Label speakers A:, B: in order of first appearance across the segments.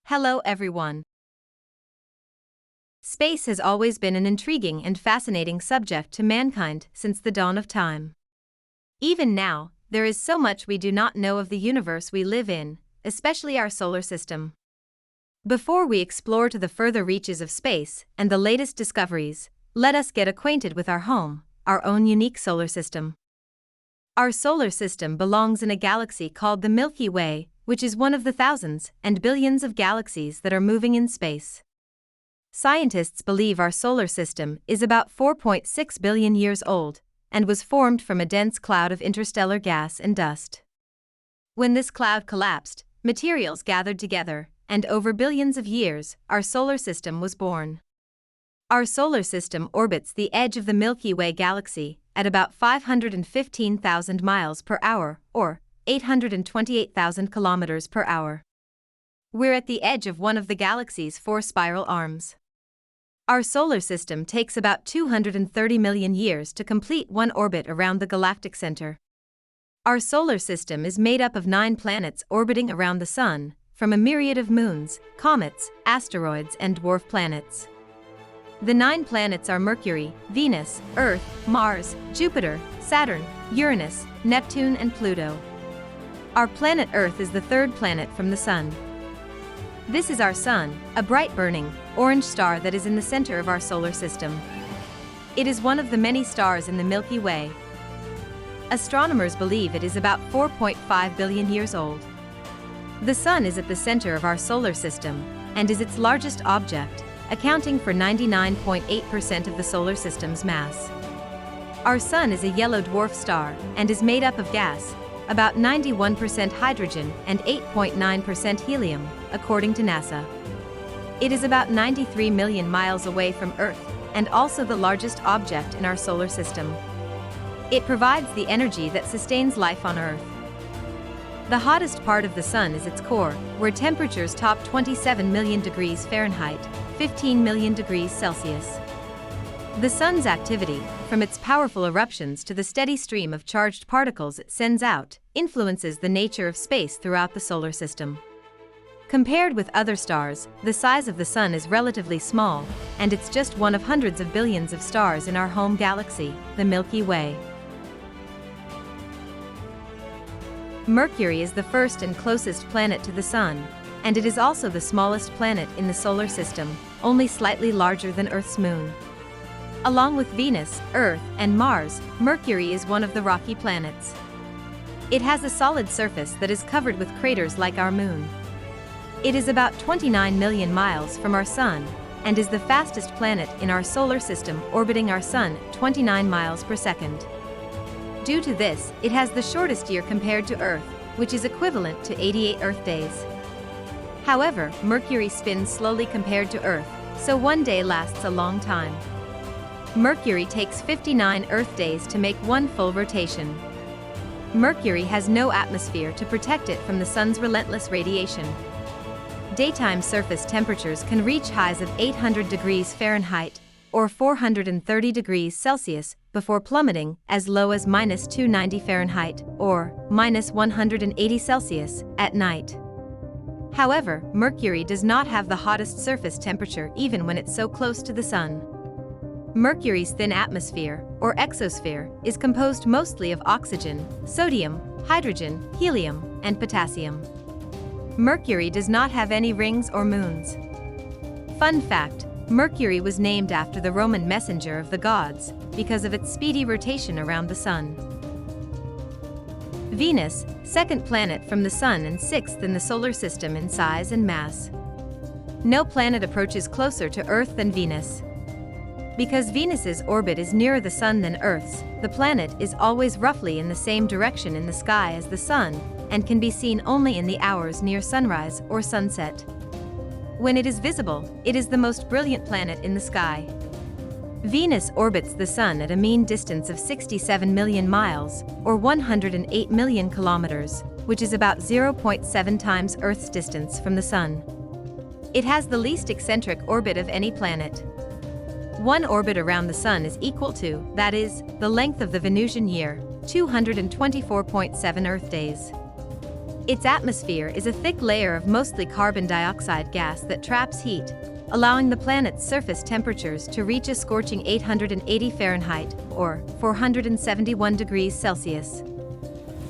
A: Hello everyone. Space has always been an intriguing and fascinating subject to mankind since the dawn of time. Even now, there is so much we do not know of the universe we live in, especially our solar system. Before we explore to the further reaches of space and the latest discoveries, let us get acquainted with our home, our own unique solar system. Our solar system belongs in a galaxy called the Milky Way, which is one of the thousands and billions of galaxies that are moving in space. Scientists believe our solar system is about 4.6 billion years old and was formed from a dense cloud of interstellar gas and dust. When this cloud collapsed, materials gathered together, and over billions of years, our solar system was born. Our solar system orbits the edge of the Milky Way galaxy at about 515,000 miles per hour, or 828,000 kilometers per hour. We're at the edge of one of the galaxy's four spiral arms. Our solar system takes about 230 million years to complete one orbit around the galactic center. Our solar system is made up of 9 planets orbiting around the Sun, from a myriad of moons, comets, asteroids, and dwarf planets. The 9 planets are Mercury, Venus, Earth, Mars, Jupiter, Saturn, Uranus, Neptune, and Pluto. Our planet Earth is the third planet from the Sun. This is our Sun, a bright burning, orange star that is in the center of our solar system. It is one of the many stars in the Milky Way. Astronomers believe it is about 4.5 billion years old. The Sun is at the center of our solar system, and is its largest object, accounting for 99.8% of the solar system's mass. Our Sun is a yellow dwarf star, and is made up of gas, about 91% hydrogen and 8.9% helium, according to NASA. It is about 93 million miles away from Earth, and also the largest object in our solar system. It provides the energy that sustains life on Earth. The hottest part of the Sun is its core, where temperatures top 27 million degrees Fahrenheit, 15 million degrees Celsius. The Sun's activity, from its powerful eruptions to the steady stream of charged particles it sends out, influences the nature of space throughout the solar system. Compared with other stars, the size of the Sun is relatively small, and it's just one of hundreds of billions of stars in our home galaxy, the Milky Way. Mercury is the first and closest planet to the Sun, and it is also the smallest planet in the solar system, only slightly larger than Earth's moon. Along with Venus, Earth, and Mars, Mercury is one of the rocky planets. It has a solid surface that is covered with craters like our moon. It is about 29 million miles from our Sun, and is the fastest planet in our solar system, orbiting our Sun 29 miles per second. Due to this, it has the shortest year compared to Earth, which is equivalent to 88 Earth days. However, Mercury spins slowly compared to Earth, so one day lasts a long time. Mercury takes 59 Earth days to make one full rotation. Mercury has no atmosphere to protect it from the Sun's relentless radiation. Daytime surface temperatures can reach highs of 800 degrees Fahrenheit, or 430 degrees Celsius, before plummeting as low as -290 Fahrenheit, or -180 Celsius, at night. However, Mercury does not have the hottest surface temperature even when it's so close to the Sun. Mercury's thin atmosphere, or exosphere, is composed mostly of oxygen, sodium, hydrogen, helium, and potassium. Mercury does not have any rings or moons. Fun fact: Mercury was named after the Roman messenger of the gods, because of its speedy rotation around the Sun. Venus, second planet from the Sun and sixth in the solar system in size and mass. No planet approaches closer to Earth than Venus. Because Venus's orbit is nearer the Sun than Earth's, the planet is always roughly in the same direction in the sky as the Sun, and can be seen only in the hours near sunrise or sunset. When it is visible, it is the most brilliant planet in the sky. Venus orbits the Sun at a mean distance of 67 million miles, or 108 million kilometers, which is about 0.7 times Earth's distance from the Sun. It has the least eccentric orbit of any planet. One orbit around the Sun is equal to, that is, the length of the Venusian year, 224.7 Earth days. Its atmosphere is a thick layer of mostly carbon dioxide gas that traps heat, allowing the planet's surface temperatures to reach a scorching 880 Fahrenheit, or 471 degrees Celsius.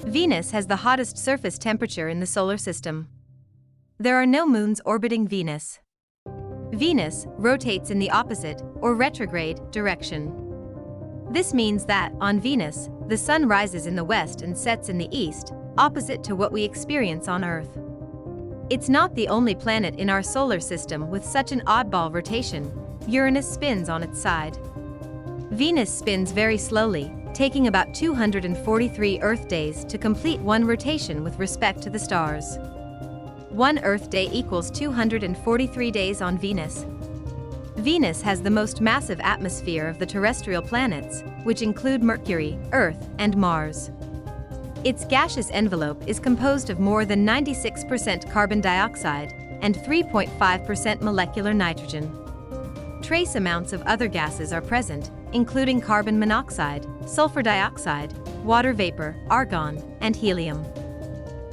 A: Venus has the hottest surface temperature in the solar system. There are no moons orbiting Venus. Venus rotates in the opposite, or retrograde, direction. This means that, on Venus, the sun rises in the west and sets in the east, opposite to what we experience on Earth. It's not the only planet in our solar system with such an oddball rotation. Uranus spins on its side. Venus spins very slowly, taking about 243 Earth days to complete one rotation with respect to the stars. One Earth day equals 243 days on Venus. Venus has the most massive atmosphere of the terrestrial planets, which include Mercury, Earth, and Mars. Its gaseous envelope is composed of more than 96% carbon dioxide and 3.5% molecular nitrogen. Trace amounts of other gases are present, including carbon monoxide, sulfur dioxide, water vapor, argon, and helium.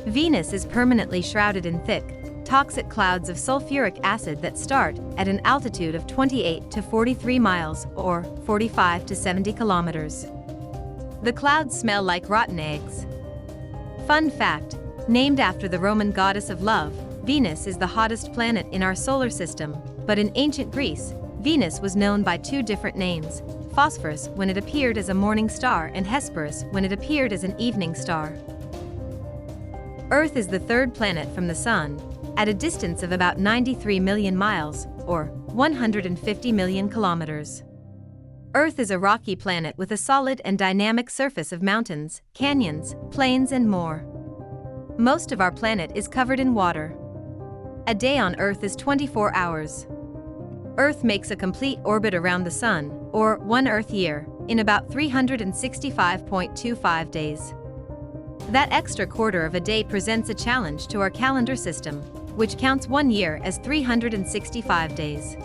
A: Venus is permanently shrouded in thick, toxic clouds of sulfuric acid that start at an altitude of 28 to 43 miles or 45 to 70 kilometers. The clouds smell like rotten eggs. Fun fact, named after the Roman goddess of love, Venus is the hottest planet in our solar system, but in ancient Greece, Venus was known by two different names, Phosphorus when it appeared as a morning star and Hesperus when it appeared as an evening star. Earth is the third planet from the Sun, at a distance of about 93 million miles, or 150 million kilometers. Earth is a rocky planet with a solid and dynamic surface of mountains, canyons, plains, and more. Most of our planet is covered in water. A day on Earth is 24 hours. Earth makes a complete orbit around the Sun, or one Earth year, in about 365.25 days. That extra quarter of a day presents a challenge to our calendar system, which counts one year as 365 days.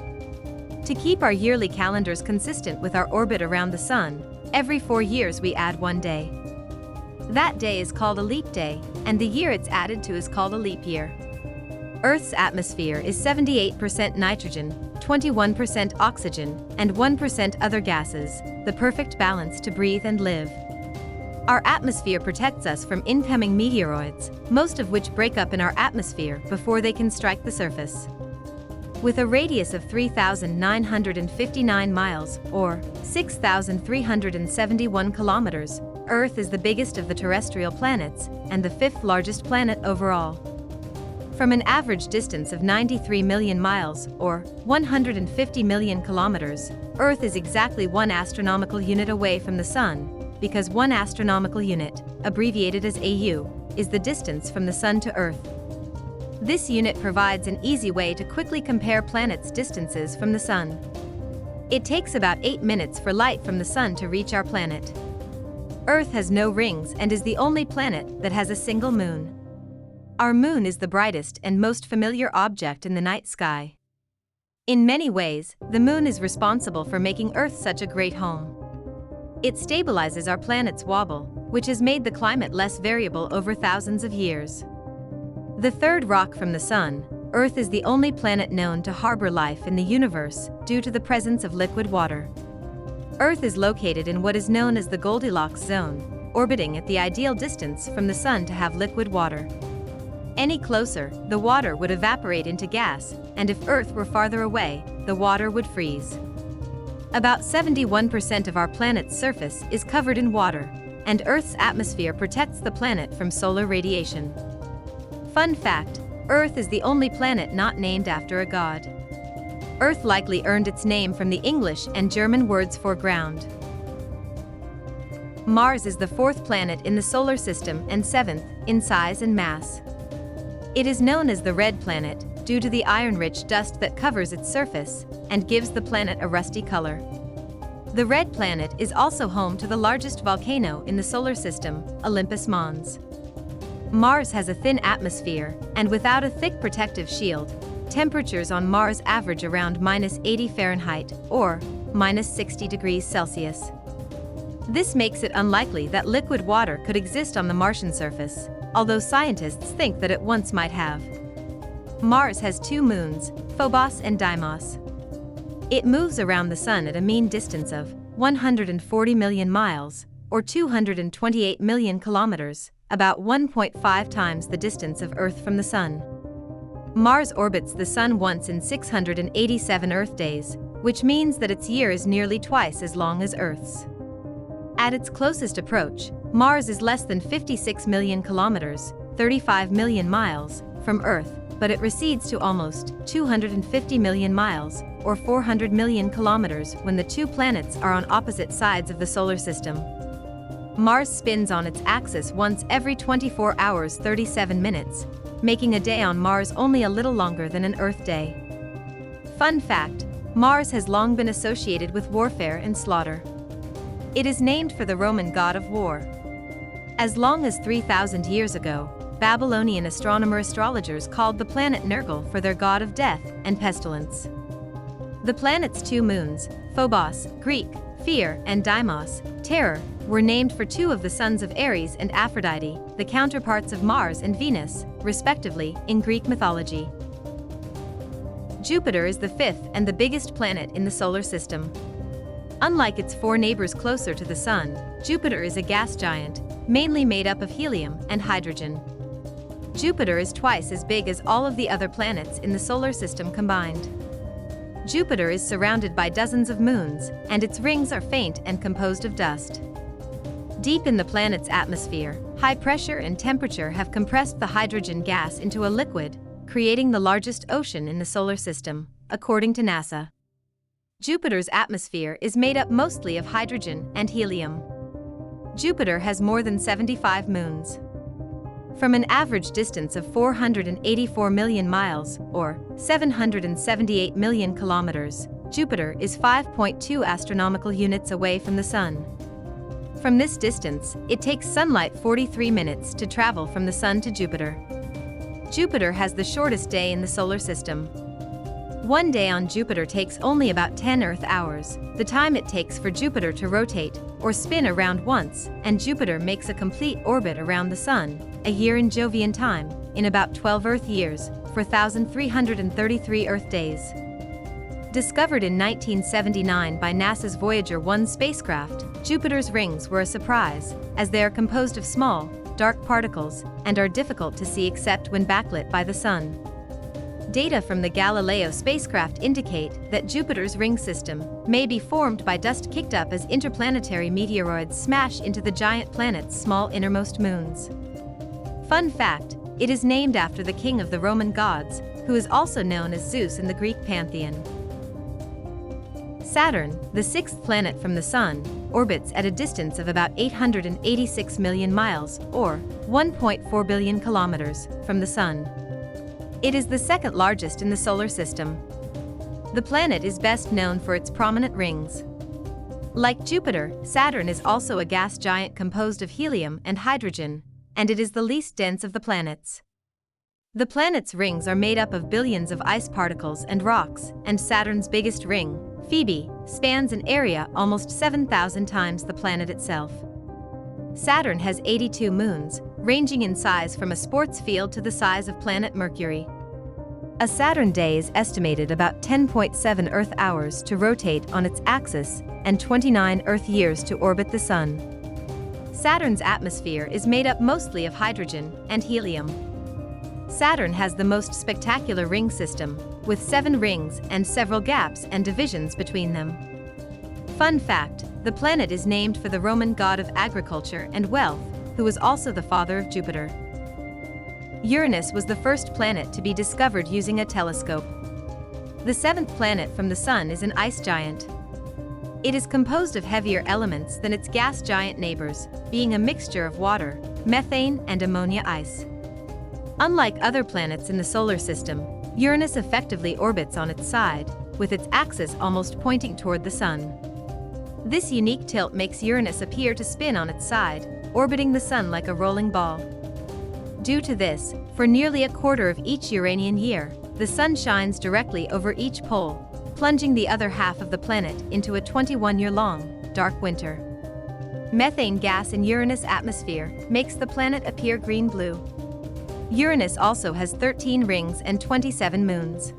A: To keep our yearly calendars consistent with our orbit around the Sun, every 4 years we add one day. That day is called a leap day, and the year it's added to is called a leap year. Earth's atmosphere is 78% nitrogen, 21% oxygen, and 1% other gases, the perfect balance to breathe and live. Our atmosphere protects us from incoming meteoroids, most of which break up in our atmosphere before they can strike the surface. With a radius of 3,959 miles, or 6,371 kilometers, Earth is the biggest of the terrestrial planets and the fifth largest planet overall. From an average distance of 93 million miles, or 150 million kilometers, Earth is exactly 1 astronomical unit away from the Sun, because 1 astronomical unit, abbreviated as AU, is the distance from the Sun to Earth. This unit provides an easy way to quickly compare planets' distances from the Sun. It takes about 8 minutes for light from the Sun to reach our planet. Earth has no rings and is the only planet that has a single moon. Our moon is the brightest and most familiar object in the night sky. In many ways, the moon is responsible for making Earth such a great home. It stabilizes our planet's wobble, which has made the climate less variable over thousands of years. The third rock from the Sun, Earth is the only planet known to harbor life in the universe due to the presence of liquid water. Earth is located in what is known as the Goldilocks zone, orbiting at the ideal distance from the Sun to have liquid water. Any closer, the water would evaporate into gas, and if Earth were farther away, the water would freeze. About 71% of our planet's surface is covered in water, and Earth's atmosphere protects the planet from solar radiation. Fun fact, Earth is the only planet not named after a god. Earth likely earned its name from the English and German words for ground. Mars is the 4th planet in the solar system and 7th in size and mass. It is known as the red planet due to the iron-rich dust that covers its surface and gives the planet a rusty color. The red planet is also home to the largest volcano in the solar system, Olympus Mons. Mars has a thin atmosphere, and without a thick protective shield, temperatures on Mars average around -80 Fahrenheit, or -60 degrees Celsius. This makes it unlikely that liquid water could exist on the Martian surface, although scientists think that it once might have. Mars has 2 moons, Phobos and Deimos. It moves around the Sun at a mean distance of 140 million miles, or 228 million kilometers, about 1.5 times the distance of Earth from the Sun. Mars orbits the Sun once in 687 Earth days, which means that its year is nearly twice as long as Earth's. At its closest approach, Mars is less than 56 million kilometers, 35 million miles, from Earth, but it recedes to almost 250 million miles, or 400 million kilometers, when the 2 planets are on opposite sides of the solar system. Mars spins on its axis once every 24 hours 37 minutes, making a day on Mars only a little longer than an Earth day. Fun fact: Mars has long been associated with warfare and slaughter. It is named for the Roman god of war. As long as 3,000 years ago, Babylonian astrologers called the planet Nergal for their god of death and pestilence. The planet's 2 moons, Phobos, Greek, fear, and Deimos, terror, were named for 2 of the sons of Ares and Aphrodite, the counterparts of Mars and Venus, respectively, in Greek mythology. Jupiter is the 5th and the biggest planet in the solar system. Unlike its 4 neighbors closer to the Sun, Jupiter is a gas giant, mainly made up of helium and hydrogen. Jupiter is twice as big as all of the other planets in the solar system combined. Jupiter is surrounded by dozens of moons, and its rings are faint and composed of dust. Deep in the planet's atmosphere, high pressure and temperature have compressed the hydrogen gas into a liquid, creating the largest ocean in the solar system, according to NASA. Jupiter's atmosphere is made up mostly of hydrogen and helium. Jupiter has more than 75 moons. From an average distance of 484 million miles, or 778 million kilometers, Jupiter is 5.2 astronomical units away from the Sun. From this distance, it takes sunlight 43 minutes to travel from the Sun to Jupiter. Jupiter has the shortest day in the solar system. One day on Jupiter takes only about 10 Earth hours, the time it takes for Jupiter to rotate or spin around once, and Jupiter makes a complete orbit around the Sun, a year in Jovian time, in about 12 Earth years, 4,333 Earth days. Discovered in 1979 by NASA's Voyager 1 spacecraft, Jupiter's rings were a surprise, as they are composed of small, dark particles, and are difficult to see except when backlit by the Sun. Data from the Galileo spacecraft indicate that Jupiter's ring system may be formed by dust kicked up as interplanetary meteoroids smash into the giant planet's small innermost moons. Fun fact: it is named after the king of the Roman gods, who is also known as Zeus in the Greek pantheon. Saturn, the 6th planet from the Sun, orbits at a distance of about 886 million miles, or 1.4 billion kilometers, from the Sun. It is the 2nd largest in the solar system. The planet is best known for its prominent rings. Like Jupiter, Saturn is also a gas giant composed of helium and hydrogen, and it is the least dense of the planets. The planet's rings are made up of billions of ice particles and rocks, and Saturn's biggest ring, Phoebe, spans an area almost 7,000 times the planet itself. Saturn has 82 moons, ranging in size from a sports field to the size of planet Mercury. A Saturn day is estimated about 10.7 Earth hours to rotate on its axis and 29 Earth years to orbit the Sun. Saturn's atmosphere is made up mostly of hydrogen and helium. Saturn has the most spectacular ring system, with 7 rings and several gaps and divisions between them. Fun fact: the planet is named for the Roman god of agriculture and wealth, who was also the father of Jupiter. Uranus was the first planet to be discovered using a telescope. The 7th planet from the Sun is an ice giant. It is composed of heavier elements than its gas giant neighbors, being a mixture of water, methane, and ammonia ice. Unlike other planets in the solar system, Uranus effectively orbits on its side, with its axis almost pointing toward the Sun. This unique tilt makes Uranus appear to spin on its side, orbiting the Sun like a rolling ball. Due to this, for nearly a quarter of each Uranian year, the Sun shines directly over each pole, plunging the other half of the planet into a 21-year-long, dark winter. Methane gas in Uranus' atmosphere makes the planet appear green-blue. Uranus also has 13 rings and 27 moons.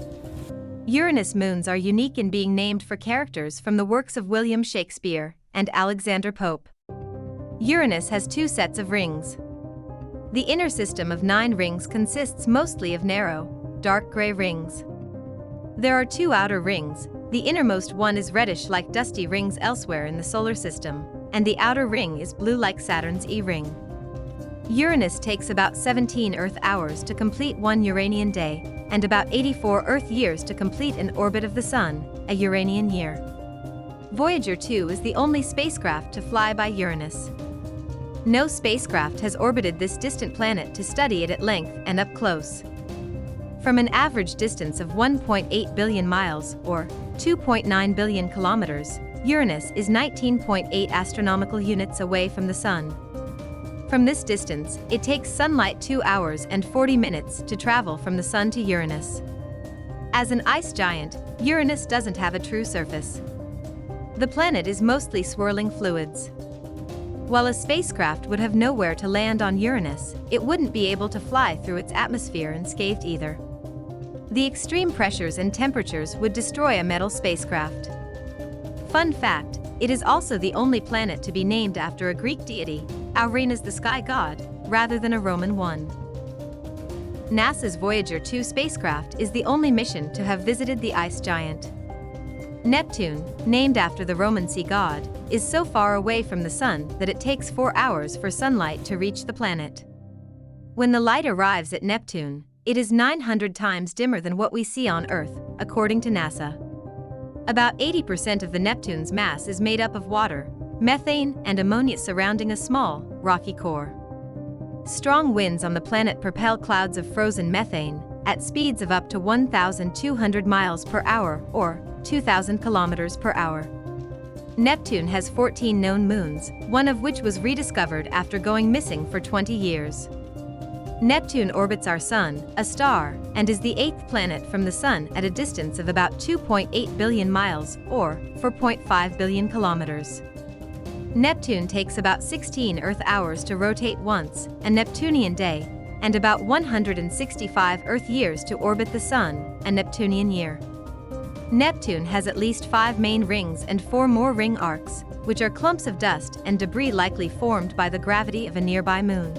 A: Uranus moons are unique in being named for characters from the works of William Shakespeare and Alexander Pope. Uranus has 2 sets of rings. The inner system of 9 rings consists mostly of narrow, dark gray rings. There are 2 outer rings. The innermost one is reddish like dusty rings elsewhere in the solar system, and the outer ring is blue like Saturn's E-ring. Uranus takes about 17 Earth hours to complete one Uranian day, and about 84 Earth years to complete an orbit of the Sun, a Uranian year. Voyager 2 is the only spacecraft to fly by Uranus. No spacecraft has orbited this distant planet to study it at length and up close. From an average distance of 1.8 billion miles, or 2.9 billion kilometers, Uranus is 19.8 astronomical units away from the Sun. From this distance, it takes sunlight 2 hours and 40 minutes to travel from the Sun to Uranus. As an ice giant, Uranus doesn't have a true surface. The planet is mostly swirling fluids. While a spacecraft would have nowhere to land on Uranus, it wouldn't be able to fly through its atmosphere unscathed either. The extreme pressures and temperatures would destroy a metal spacecraft. Fun fact, it is also the only planet to be named after a Greek deity, Uranus the sky god, rather than a Roman one. NASA's Voyager 2 spacecraft is the only mission to have visited the ice giant. Neptune, named after the Roman sea god, is so far away from the Sun that it takes 4 hours for sunlight to reach the planet. When the light arrives at Neptune, it is 900 times dimmer than what we see on Earth, according to NASA. About 80% of the Neptune's mass is made up of water, methane, and ammonia surrounding a small, rocky core. Strong winds on the planet propel clouds of frozen methane at speeds of up to 1,200 miles per hour or 2,000 kilometers per hour. Neptune has 14 known moons, one of which was rediscovered after going missing for 20 years. Neptune orbits our Sun, a star, and is the 8th planet from the Sun at a distance of about 2.8 billion miles, or 4.5 billion kilometers. Neptune takes about 16 Earth hours to rotate once, a Neptunian day, and about 165 Earth years to orbit the Sun, a Neptunian year. Neptune has at least 5 main rings and 4 more ring arcs, which are clumps of dust and debris likely formed by the gravity of a nearby moon.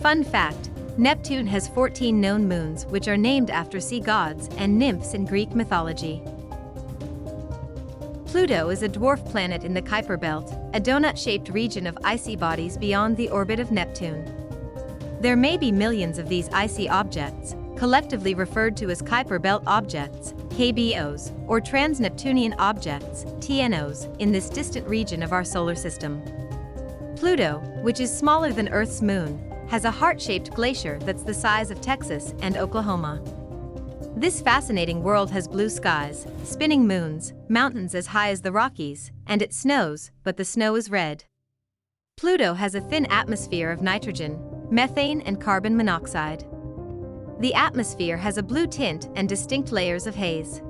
A: Fun fact, Neptune has 14 known moons which are named after sea gods and nymphs in Greek mythology. Pluto is a dwarf planet in the Kuiper Belt, a donut-shaped region of icy bodies beyond the orbit of Neptune. There may be millions of these icy objects, collectively referred to as Kuiper Belt objects, KBOs, or trans-Neptunian objects, TNOs, in this distant region of our solar system. Pluto, which is smaller than Earth's moon, has a heart-shaped glacier that's the size of Texas and Oklahoma. This fascinating world has blue skies, spinning moons, mountains as high as the Rockies, and it snows, but the snow is red. Pluto has a thin atmosphere of nitrogen, methane, and carbon monoxide. The atmosphere has a blue tint and distinct layers of haze.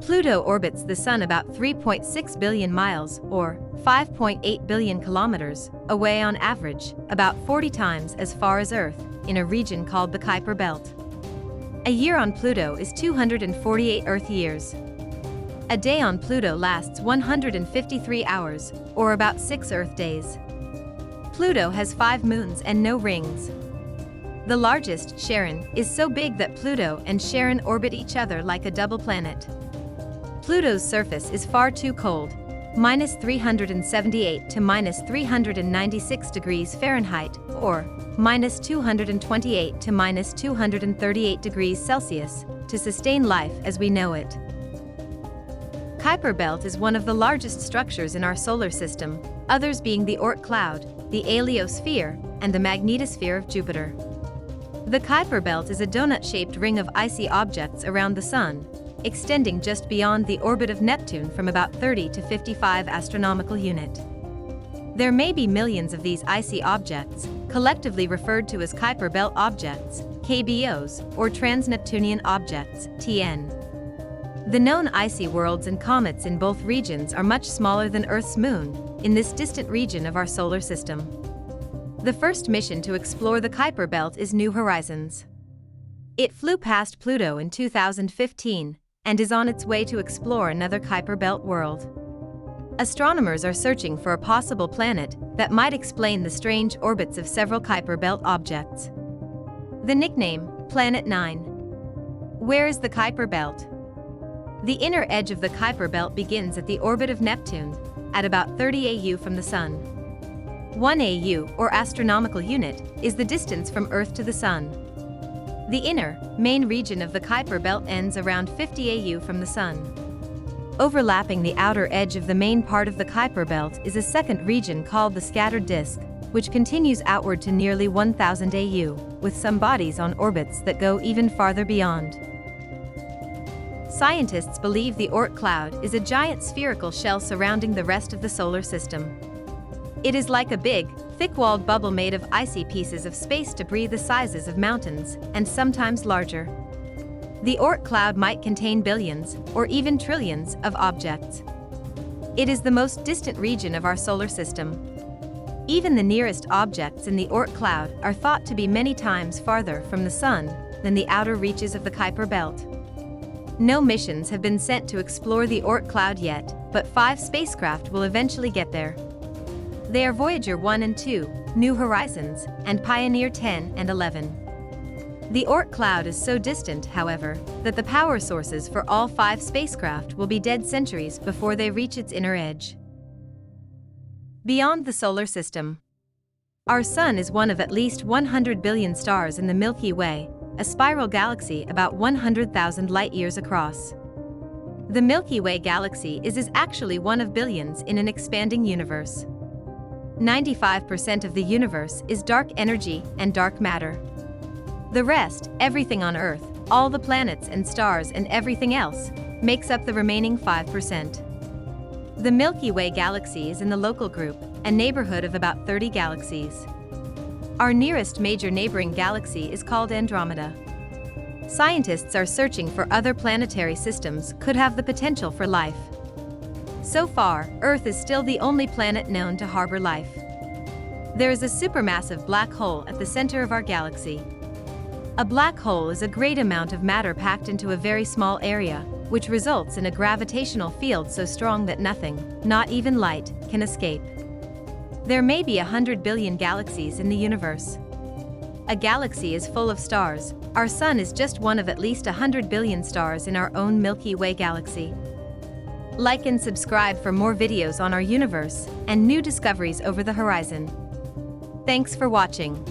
A: Pluto orbits the Sun about 3.6 billion miles, or 5.8 billion kilometers, away on average, about 40 times as far as Earth, in a region called the Kuiper Belt. A year on Pluto is 248 Earth years. A day on Pluto lasts 153 hours, or about 6 Earth days. Pluto has 5 moons and no rings. The largest, Charon, is so big that Pluto and Charon orbit each other like a double planet. Pluto's surface is far too cold, -378 to -396 degrees Fahrenheit, or -228 to -238 degrees Celsius, to sustain life as we know it. Kuiper Belt is one of the largest structures in our solar system, others being the Oort Cloud, the heliosphere, and the magnetosphere of Jupiter. The Kuiper Belt is a donut-shaped ring of icy objects around the Sun, extending just beyond the orbit of Neptune from about 30 to 55 astronomical unit. There may be millions of these icy objects, collectively referred to as Kuiper Belt objects, KBOs, or trans-Neptunian objects, TN. The known icy worlds and comets in both regions are much smaller than Earth's moon, in this distant region of our solar system. The first mission to explore the Kuiper Belt is New Horizons. It flew past Pluto in 2015 and is on its way to explore another Kuiper Belt world. Astronomers are searching for a possible planet that might explain the strange orbits of several Kuiper Belt objects. The nickname, Planet 9. Where is the Kuiper Belt? The inner edge of the Kuiper Belt begins at the orbit of Neptune, at about 30 AU from the Sun. 1 AU, or astronomical unit, is the distance from Earth to the Sun. The inner, main region of the Kuiper Belt ends around 50 AU from the Sun. Overlapping the outer edge of the main part of the Kuiper Belt is a second region called the scattered disk, which continues outward to nearly 1000 AU, with some bodies on orbits that go even farther beyond. Scientists believe the Oort Cloud is a giant spherical shell surrounding the rest of the solar system. It is like a big, thick-walled bubble made of icy pieces of space debris the sizes of mountains, and sometimes larger. The Oort Cloud might contain billions, or even trillions, of objects. It is the most distant region of our solar system. Even the nearest objects in the Oort Cloud are thought to be many times farther from the Sun than the outer reaches of the Kuiper Belt. No missions have been sent to explore the Oort Cloud yet, but 5 spacecraft will eventually get there. They are Voyager 1 and 2, New Horizons, and Pioneer 10 and 11. The Oort Cloud is so distant, however, that the power sources for all 5 spacecraft will be dead centuries before they reach its inner edge. Beyond the solar system. Our Sun is one of at least 100 billion stars in the Milky Way, a spiral galaxy about 100,000 light-years across. The Milky Way galaxy is actually one of billions in an expanding universe. 95% of the universe is dark energy and dark matter. The rest, everything on Earth, all the planets and stars and everything else, makes up the remaining 5%. The Milky Way galaxy is in the local group, a neighborhood of about 30 galaxies. Our nearest major neighboring galaxy is called Andromeda. Scientists are searching for other planetary systems could have the potential for life. So far, Earth is still the only planet known to harbor life. There is a supermassive black hole at the center of our galaxy. A black hole is a great amount of matter packed into a very small area, which results in a gravitational field so strong that nothing, not even light, can escape. There may be 100 billion galaxies in the universe. A galaxy is full of stars. Our Sun is just one of at least 100 billion stars in our own Milky Way galaxy. Like and subscribe for more videos on our universe and new discoveries over the horizon. Thanks for watching.